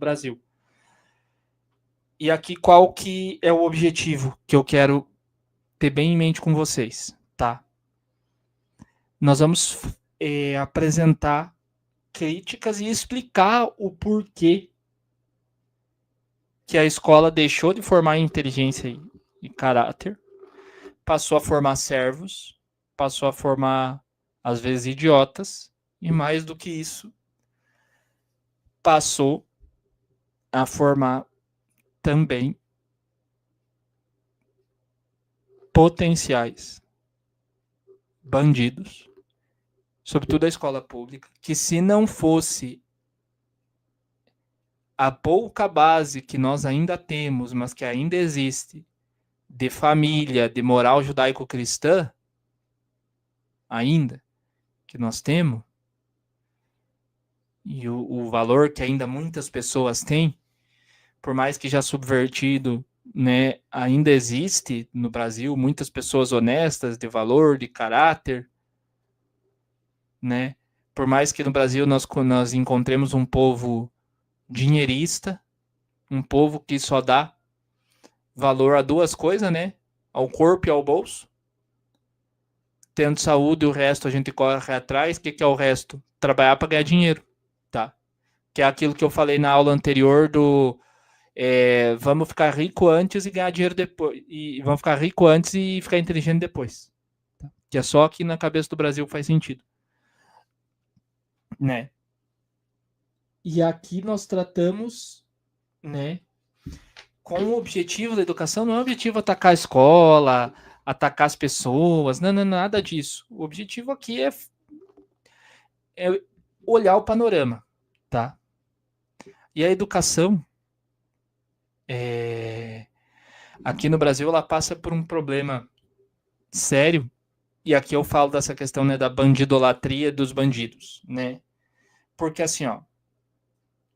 Brasil. E aqui qual que é o objetivo que eu quero ter bem em mente com vocês, tá? Nós vamos apresentar críticas e explicar o porquê que a escola deixou de formar inteligência e caráter, passou a formar servos, passou a formar, às vezes, idiotas, e mais do que isso, passou a formar também potenciais bandidos, sobretudo a escola pública, que se não fosse a pouca base que nós ainda temos, mas que ainda existe, de família, de moral judaico-cristã, ainda, que nós temos, e o valor que ainda muitas pessoas têm, por mais que já subvertido, né, ainda existe no Brasil muitas pessoas honestas, de valor, de caráter, né? Por mais que no Brasil nós encontremos um povo dinheirista, um povo que só dá valor a duas coisas, né? Ao corpo e ao bolso. Tendo saúde, o resto a gente corre atrás. O que é o resto? Trabalhar para ganhar dinheiro, tá? Que é aquilo que eu falei na aula anterior do vamos ficar rico antes e ganhar dinheiro depois. E vamos ficar rico antes e ficar inteligente depois. Tá? Que é só aqui na cabeça do Brasil faz sentido. Né? E aqui nós tratamos, né, com o objetivo da educação, não é o objetivo atacar a escola, atacar as pessoas, não, nada disso. O objetivo aqui é olhar o panorama, tá? E a educação, aqui no Brasil, ela passa por um problema sério, e aqui eu falo dessa questão, né, da bandidolatria dos bandidos, né? Porque assim, ó,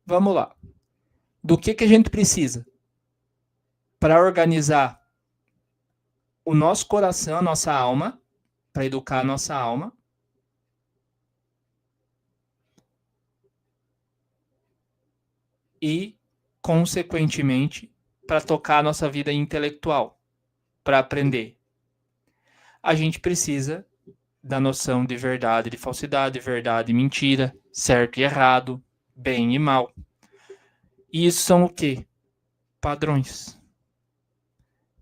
vamos lá. Do que a gente precisa para organizar o nosso coração, a nossa alma, para educar a nossa alma, e, consequentemente, para tocar a nossa vida intelectual, para aprender. A gente precisa da noção de verdade e de falsidade, verdade e mentira, certo e errado, bem e mal. E isso são o quê? Padrões.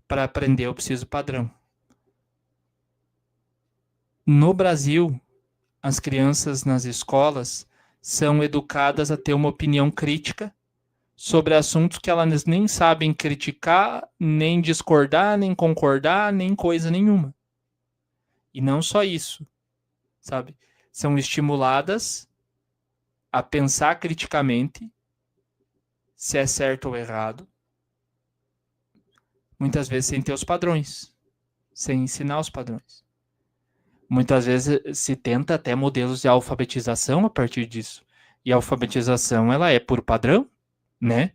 Para aprender eu preciso padrão. No Brasil, as crianças nas escolas são educadas a ter uma opinião crítica sobre assuntos que elas nem sabem criticar, nem discordar, nem concordar, nem coisa nenhuma. E não só isso, sabe? São estimuladas a pensar criticamente se é certo ou errado, muitas vezes sem ter os padrões, sem ensinar os padrões. Muitas vezes se tenta até modelos de alfabetização a partir disso. E a alfabetização, ela é por padrão, né?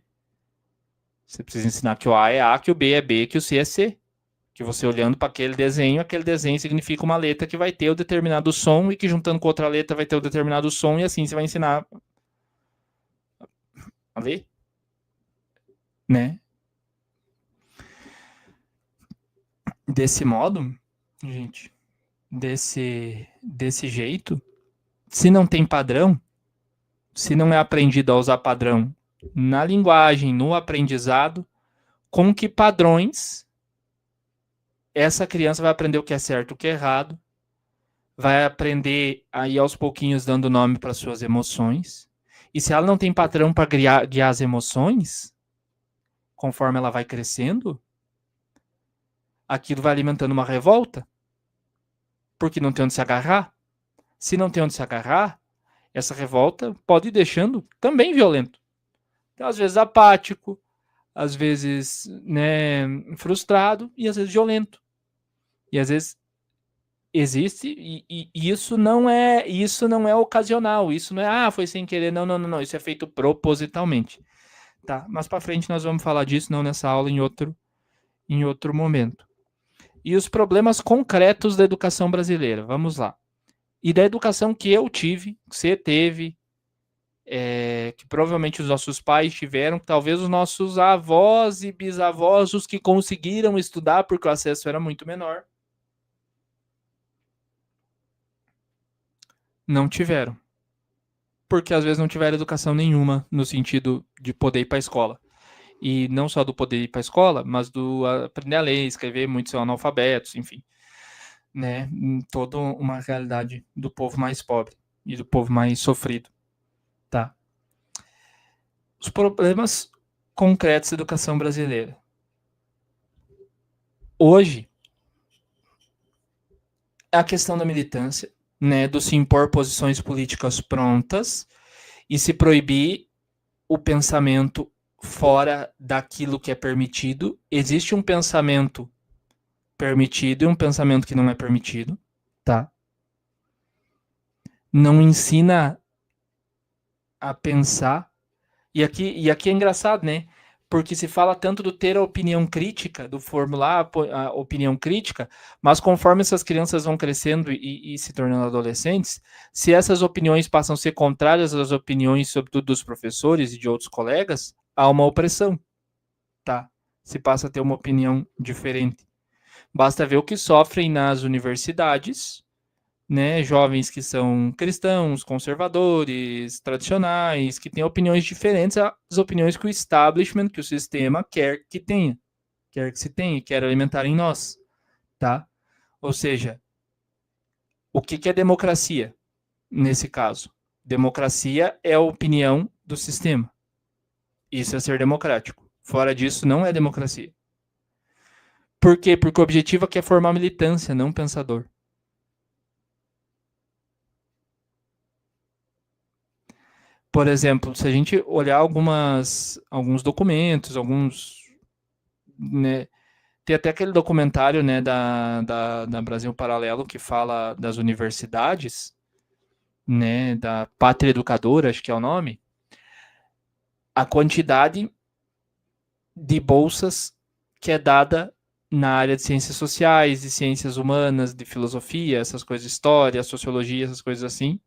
Você precisa ensinar que o A é A, que o B é B, que o C é C. Que você olhando para aquele desenho significa uma letra que vai ter o determinado som e que juntando com outra letra vai ter o determinado som e assim você vai ensinar a ler, né? Desse modo, gente, desse jeito, se não tem padrão, se não é aprendido a usar padrão na linguagem, no aprendizado, com que padrões essa criança vai aprender o que é certo, o que é errado, vai aprender a ir aos pouquinhos dando nome para suas emoções. E se ela não tem padrão para guiar as emoções, conforme ela vai crescendo, aquilo vai alimentando uma revolta, porque não tem onde se agarrar. Se não tem onde se agarrar, essa revolta pode ir deixando também violento. Então, às vezes apático, às vezes, né, frustrado e às vezes violento. E às vezes existe e isso não é ocasional, isso não é foi sem querer, não, isso é feito propositalmente. Tá? Mas para frente nós vamos falar disso, não nessa aula, em outro momento. E os problemas concretos da educação brasileira, vamos lá. E da educação que eu tive, que você teve, que provavelmente os nossos pais tiveram, talvez os nossos avós e bisavós, os que conseguiram estudar porque o acesso era muito menor, não tiveram. Porque às vezes não tiveram educação nenhuma no sentido de poder ir para a escola. E não só do poder ir para a escola, mas do aprender a ler, escrever, muitos são analfabetos, enfim. Né? Toda uma realidade do povo mais pobre e do povo mais sofrido. Tá? Os problemas concretos da educação brasileira. Hoje, é a questão da militância, né, do se impor posições políticas prontas e se proibir o pensamento fora daquilo que é permitido. Existe um pensamento permitido e um pensamento que não é permitido, tá? Não ensina a pensar. E aqui é engraçado, né? Porque se fala tanto do ter a opinião crítica, do formular a opinião crítica, mas conforme essas crianças vão crescendo e se tornando adolescentes, se essas opiniões passam a ser contrárias às opiniões, sobretudo dos professores e de outros colegas, há uma opressão, tá? Se passa a ter uma opinião diferente. Basta ver o que sofrem nas universidades, né, jovens que são cristãos, conservadores, tradicionais, que têm opiniões diferentes às opiniões que o establishment, que o sistema quer que tenha, quer que se tenha, quer alimentar em nós, tá? Ou seja, o que é democracia nesse caso? Democracia é a opinião do sistema. Isso é ser democrático. Fora disso, não é democracia. Por quê? Porque o objetivo aqui é formar militância, não pensador. Por exemplo, se a gente olhar alguns documentos, né, tem até aquele documentário, né, da Brasil Paralelo que fala das universidades, né, da Pátria Educadora, acho que é o nome, a quantidade de bolsas que é dada na área de ciências sociais, de ciências humanas, de filosofia, essas coisas, história, sociologia, essas coisas assim,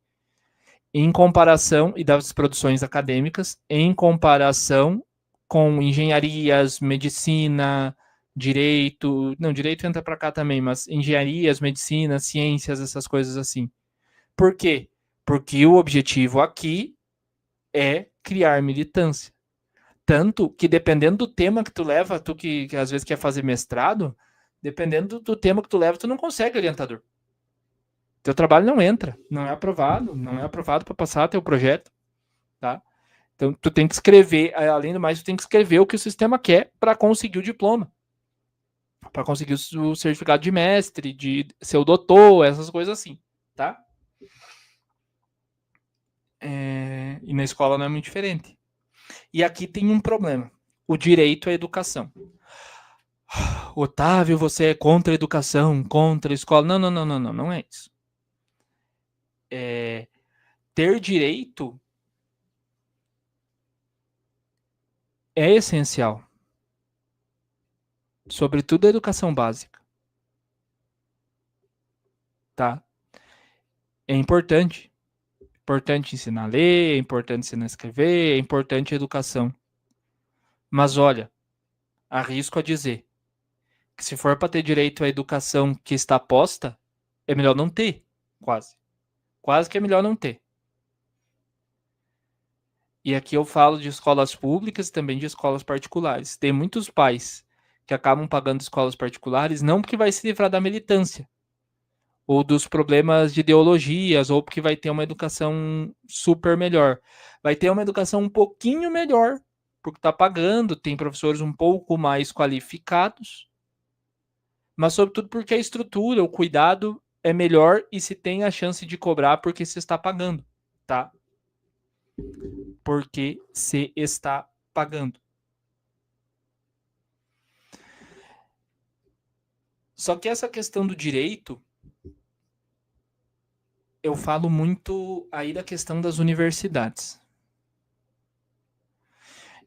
em comparação, e das produções acadêmicas, em comparação com engenharias, medicina, direito, não, direito entra para cá também, mas engenharias, medicina, ciências, essas coisas assim. Por quê? Porque o objetivo aqui é criar militância. Tanto que dependendo do tema que tu leva, tu que às vezes quer fazer mestrado, dependendo do tema que tu leva, tu não consegue orientador. Teu trabalho não entra, não é aprovado para passar teu projeto, tá? Então tu tem que escrever, além do mais, tu tem que escrever o que o sistema quer para conseguir o diploma, para conseguir o certificado de mestre, de ser o doutor, essas coisas assim, tá? E na escola não é muito diferente. E aqui tem um problema: o direito à educação. Otávio, você é contra a educação, contra a escola? Não, não, não, não, não, não é isso. Ter direito é essencial, sobretudo a educação básica, tá? É importante. Importante ensinar a ler, é importante ensinar a escrever, é importante a educação. Mas olha, arrisco a dizer que se for para ter direito à educação que está posta, é melhor não ter, quase. Quase que é melhor não ter. E aqui eu falo de escolas públicas e também de escolas particulares. Tem muitos pais que acabam pagando escolas particulares não porque vai se livrar da militância, ou dos problemas de ideologias, ou porque vai ter uma educação super melhor. Vai ter uma educação um pouquinho melhor, porque está pagando, tem professores um pouco mais qualificados, mas sobretudo porque a estrutura, o cuidado é melhor e se tem a chance de cobrar porque se está pagando, tá? Porque se está pagando. Só que essa questão do direito, eu falo muito aí da questão das universidades.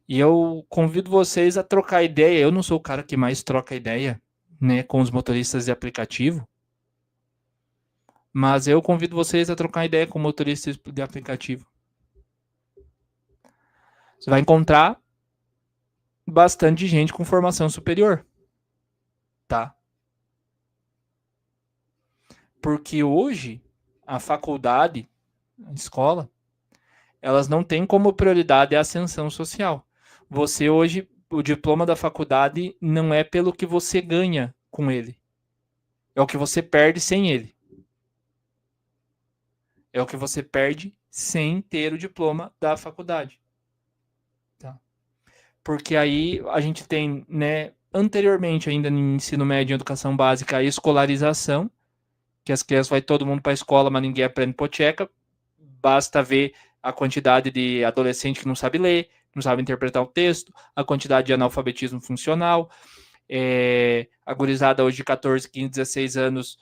E eu convido vocês a trocar ideia. Eu não sou o cara que mais troca ideia, né, com os motoristas de aplicativo, mas eu convido vocês a trocar ideia com motoristas de aplicativo. Você vai encontrar bastante gente com formação superior, tá? Porque hoje a faculdade, a escola, elas não têm como prioridade a ascensão social. Você hoje, o diploma da faculdade não é pelo que você ganha com ele, é o que você perde sem ele. É o que você perde sem ter o diploma da faculdade. Tá? Porque aí a gente tem, né, anteriormente, ainda no ensino médio e educação básica, a escolarização, que as crianças vai todo mundo para a escola, mas ninguém aprende pocheca. Basta ver a quantidade de adolescente que não sabe ler, não sabe interpretar o texto, a quantidade de analfabetismo funcional. A gurizada hoje de 14, 15, 16 anos,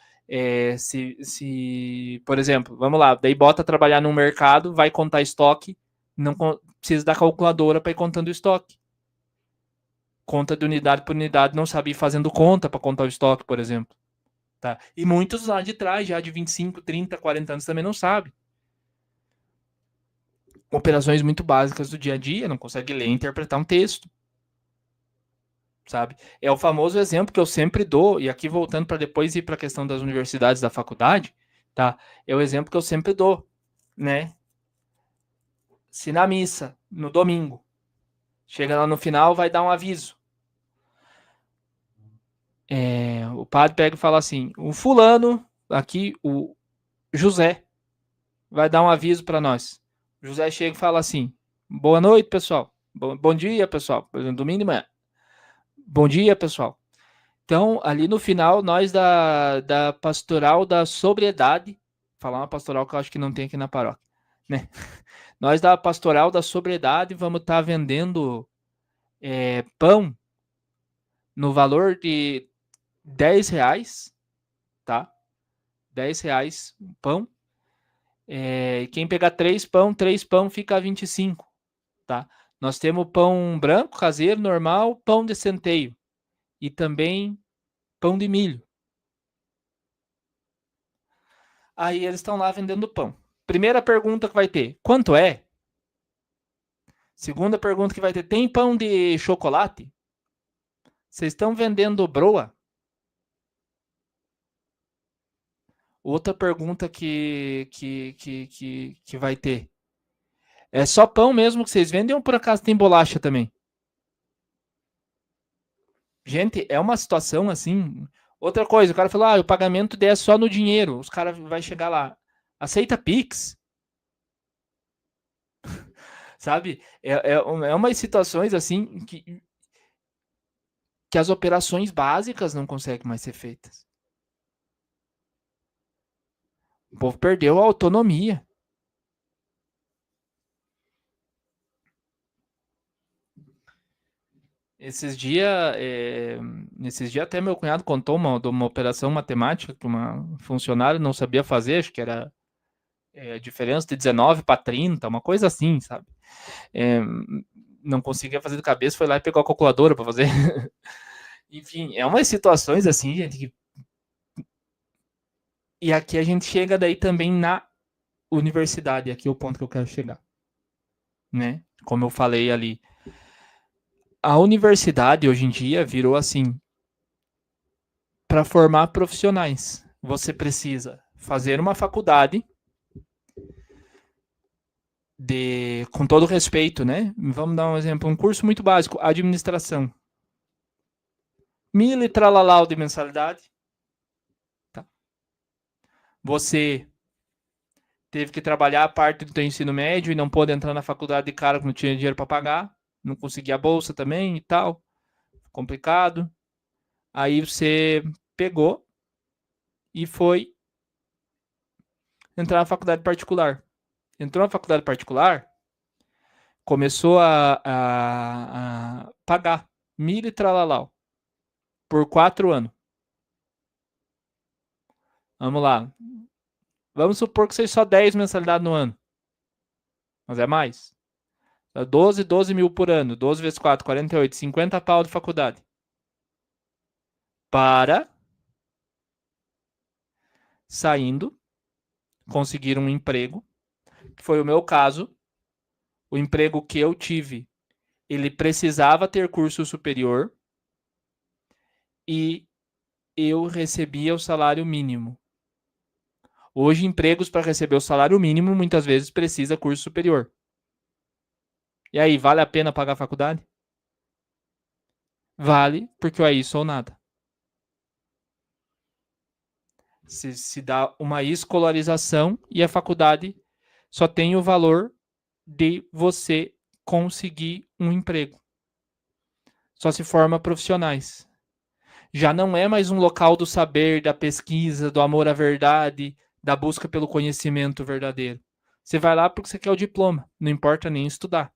por exemplo, vamos lá, daí bota trabalhar no mercado, vai contar estoque, não precisa da calculadora para ir contando o estoque. Conta de unidade por unidade, não sabe ir fazendo conta para contar o estoque, por exemplo. Tá? E muitos lá de trás, já de 25, 30, 40 anos, também não sabem. Operações muito básicas do dia a dia, não consegue ler e interpretar um texto. Sabe? É o famoso exemplo que eu sempre dou, e aqui voltando para depois ir para a questão das universidades, da faculdade, tá? É o exemplo que eu sempre dou, né? Se na missa, no domingo, chega lá no final, vai dar um aviso. O padre pega e fala assim: o fulano, aqui, o José, vai dar um aviso para nós. O José chega e fala assim: boa noite, pessoal. Bom dia, pessoal. Domingo de manhã. Bom dia, pessoal. Então, ali no final, nós da pastoral da sobriedade, falar uma pastoral que eu acho que não tem aqui na paróquia, né? Nós da pastoral da sobriedade vamos estar vendendo pão no valor de R$10, tá? R$10 pão. Quem pegar 3 pão fica 25, tá? Nós temos pão branco, caseiro, normal, pão de centeio e também pão de milho. Aí eles estão lá vendendo pão. Primeira pergunta que vai ter: quanto é? Segunda pergunta que vai ter: tem pão de chocolate? Vocês estão vendendo broa? Outra pergunta que vai ter: é só pão mesmo que vocês vendem ou por acaso tem bolacha também? Gente, é uma situação assim. Outra coisa, o cara falou: o pagamento é só no dinheiro. Os caras vai chegar lá. Aceita Pix? Sabe? É umas situações assim que as operações básicas não conseguem mais ser feitas. O povo perdeu a autonomia. Esses dias até meu cunhado contou de uma operação matemática que uma funcionária não sabia fazer, acho que era a diferença de 19 para 30, uma coisa assim, sabe? Não conseguia fazer de cabeça, foi lá e pegou a calculadora para fazer. Enfim, é umas situações assim, gente. E aqui a gente chega daí também na universidade, aqui é o ponto que eu quero chegar, né? Como eu falei ali, a universidade hoje em dia virou assim, para formar profissionais. Você precisa fazer uma faculdade com todo respeito, né? Vamos dar um exemplo, um curso muito básico, administração. 1.000 e tralalau de mensalidade. Tá. Você teve que trabalhar a parte do teu ensino médio e não pôde entrar na faculdade de cara que não tinha dinheiro para pagar, não conseguia a bolsa também e tal. Complicado. Aí você pegou e foi entrar na faculdade particular. Entrou na faculdade particular, começou a pagar 1.000 e tralalau por 4 anos. Vamos lá. Vamos supor que seja só 10 mensalidades no ano. Mas é mais. 12 mil por ano. 12 vezes 4, 48. 50 pau de faculdade. Para, saindo, conseguir um emprego. Que foi o meu caso. O emprego que eu tive ele precisava ter curso superior e eu recebia o salário mínimo. Hoje, empregos para receber o salário mínimo muitas vezes precisa curso superior. E aí, vale a pena pagar a faculdade? Vale, porque eu aí sou nada. Se dá uma escolarização e a faculdade só tem o valor de você conseguir um emprego. Só se forma profissionais. Já não é mais um local do saber, da pesquisa, do amor à verdade, da busca pelo conhecimento verdadeiro. Você vai lá porque você quer o diploma, não importa nem estudar.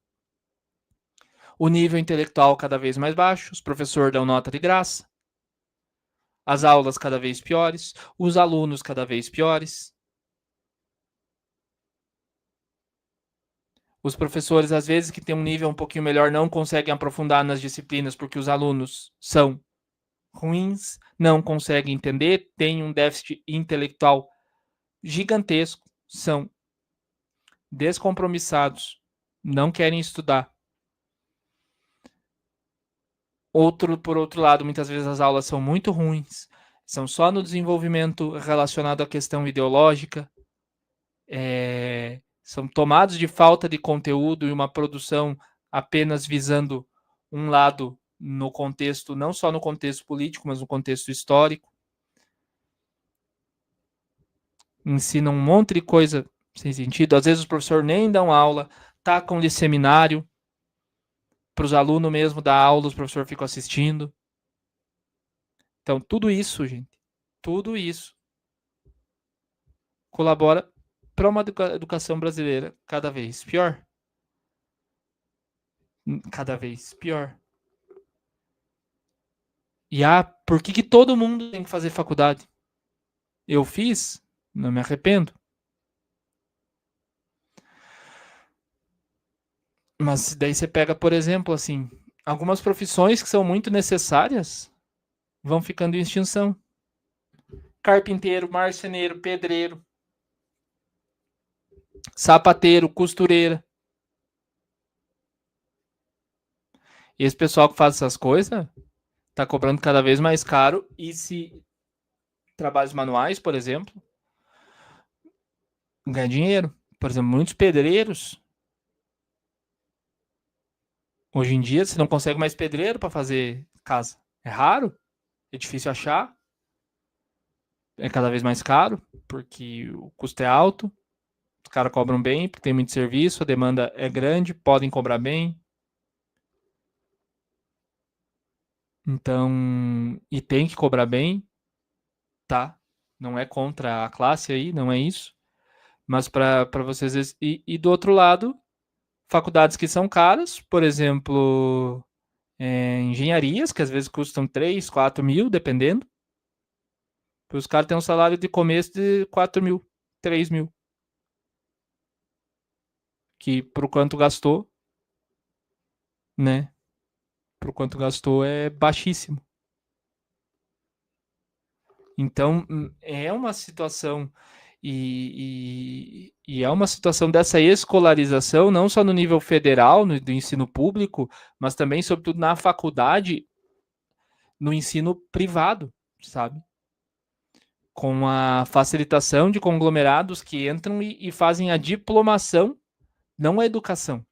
O nível intelectual cada vez mais baixo, os professores dão nota de graça, as aulas cada vez piores, os alunos cada vez piores. Os professores, às vezes, que têm um nível um pouquinho melhor, não conseguem aprofundar nas disciplinas porque os alunos são ruins, não conseguem entender, têm um déficit intelectual gigantesco, são descompromissados, não querem estudar. Por outro lado, muitas vezes as aulas são muito ruins, são só no desenvolvimento relacionado à questão ideológica, são tomados de falta de conteúdo e uma produção apenas visando um lado no contexto, não só no contexto político, mas no contexto histórico. Ensina um monte de coisa sem sentido. Às vezes os professores nem dão aula, tacam de seminário para os alunos mesmo dar aula, os professores ficam assistindo. Então, tudo isso, gente, tudo isso colabora para uma educação brasileira cada vez pior. Cada vez pior. E por que todo mundo tem que fazer faculdade? Eu fiz, não me arrependo. Mas daí você pega, por exemplo, assim, algumas profissões que são muito necessárias vão ficando em extinção. Carpinteiro, marceneiro, pedreiro, sapateiro, costureira. E esse pessoal que faz essas coisas tá cobrando cada vez mais caro. E se trabalhos manuais, por exemplo, ganha dinheiro. Por exemplo, muitos pedreiros. Hoje em dia, você não consegue mais pedreiro para fazer casa. É raro, é difícil achar. É cada vez mais caro, porque o custo é alto. Os caras cobram bem, porque tem muito serviço, a demanda é grande, podem cobrar bem. Então, e tem que cobrar bem, tá? Não é contra a classe aí, não é isso. Mas para vocês. E do outro lado, faculdades que são caras, por exemplo, engenharias, que às vezes custam 3, 4 mil, dependendo. Os caras têm um salário de começo de 4 mil, 3 mil. Que por quanto gastou, né? Por quanto gastou é baixíssimo. Então, é uma situação e é uma situação dessa escolarização, não só no nível federal, do ensino público, mas também, sobretudo, na faculdade, no ensino privado, sabe? Com a facilitação de conglomerados que entram e fazem a diplomação, não a educação,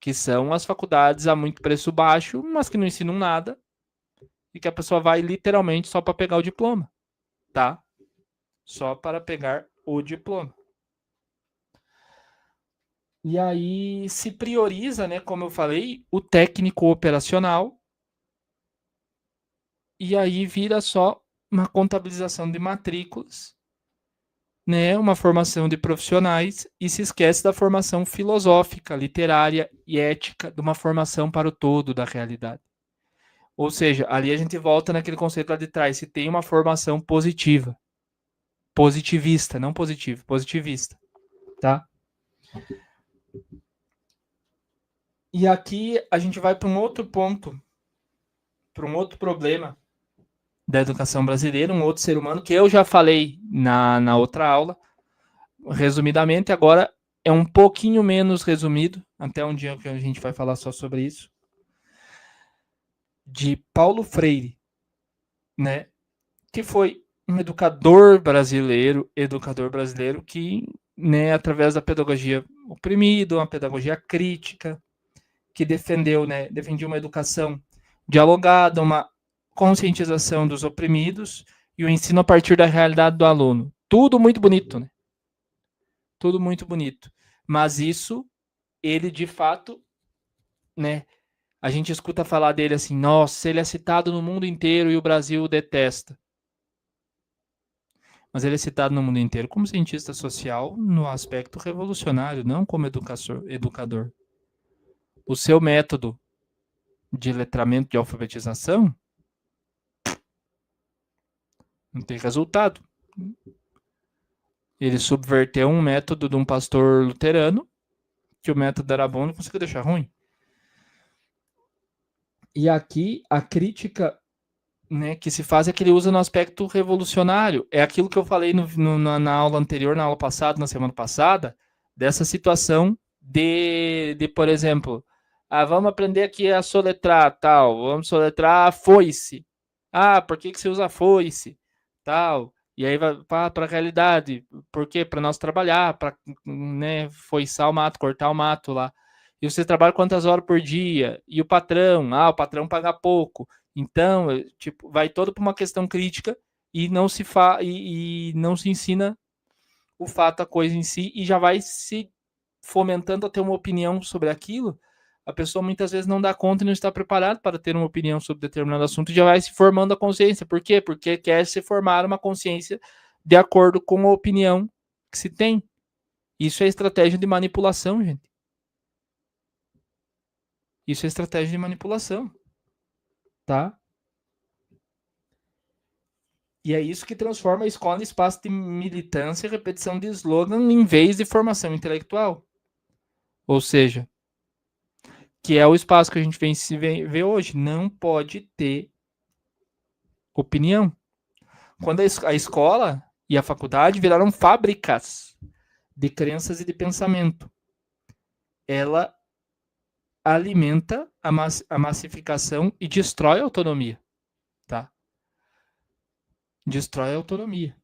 que são as faculdades a muito preço baixo, mas que não ensinam nada, e que a pessoa vai literalmente só para pegar o diploma, tá? Só para pegar o diploma. E aí se prioriza, né, como eu falei, o técnico operacional, e aí vira só uma contabilização de matrículas, né, uma formação de profissionais, e se esquece da formação filosófica, literária e ética, de uma formação para o todo da realidade. Ou seja, ali a gente volta naquele conceito lá de trás, se tem uma formação positiva, positivista, não positivo, positivista, tá? E aqui a gente vai para um outro ponto, para um outro problema da educação brasileira, um outro ser humano que eu já falei na outra aula, resumidamente. Agora é um pouquinho menos resumido, até um dia que a gente vai falar só sobre isso, de Paulo Freire, né? Que foi um educador brasileiro que, né, através da pedagogia oprimida, uma pedagogia crítica, que defendia uma educação dialogada, uma conscientização dos oprimidos e o ensino a partir da realidade do aluno. Tudo muito bonito, né? Tudo muito bonito. Mas isso, ele de fato, né? A gente escuta falar dele assim, nossa, ele é citado no mundo inteiro e o Brasil o detesta. Mas ele é citado no mundo inteiro como cientista social no aspecto revolucionário, não como educador. O seu método de letramento, de alfabetização, não tem resultado. Ele subverteu um método de um pastor luterano, que o método era bom e não conseguiu deixar ruim. E aqui a crítica, né, que se faz é que ele usa no aspecto revolucionário. É aquilo que eu falei na aula anterior, na aula passada, na semana passada, dessa situação por exemplo, vamos aprender aqui a soletrar, tal, vamos soletrar foice. Por que você usa foice? Tal. E aí vai para a realidade. Por quê? Para nós trabalhar, para, né, foiçar o mato, cortar o mato lá. E você trabalha quantas horas por dia? E o patrão paga pouco. Então, tipo, vai todo para uma questão crítica e não se ensina o fato, a coisa em si, e já vai se fomentando a ter uma opinião sobre aquilo. A pessoa muitas vezes não dá conta e não está preparada para ter uma opinião sobre determinado assunto e já vai se formando a consciência. Por quê? Porque quer se formar uma consciência de acordo com a opinião que se tem. Isso é estratégia de manipulação, gente. Isso é estratégia de manipulação, tá? E é isso que transforma a escola em espaço de militância e repetição de slogan em vez de formação intelectual. Ou seja, que é o espaço que a gente vê hoje. Não pode ter opinião. Quando a escola e a faculdade viraram fábricas de crenças e de pensamento, ela alimenta a massificação e destrói a autonomia, tá? Destrói a autonomia.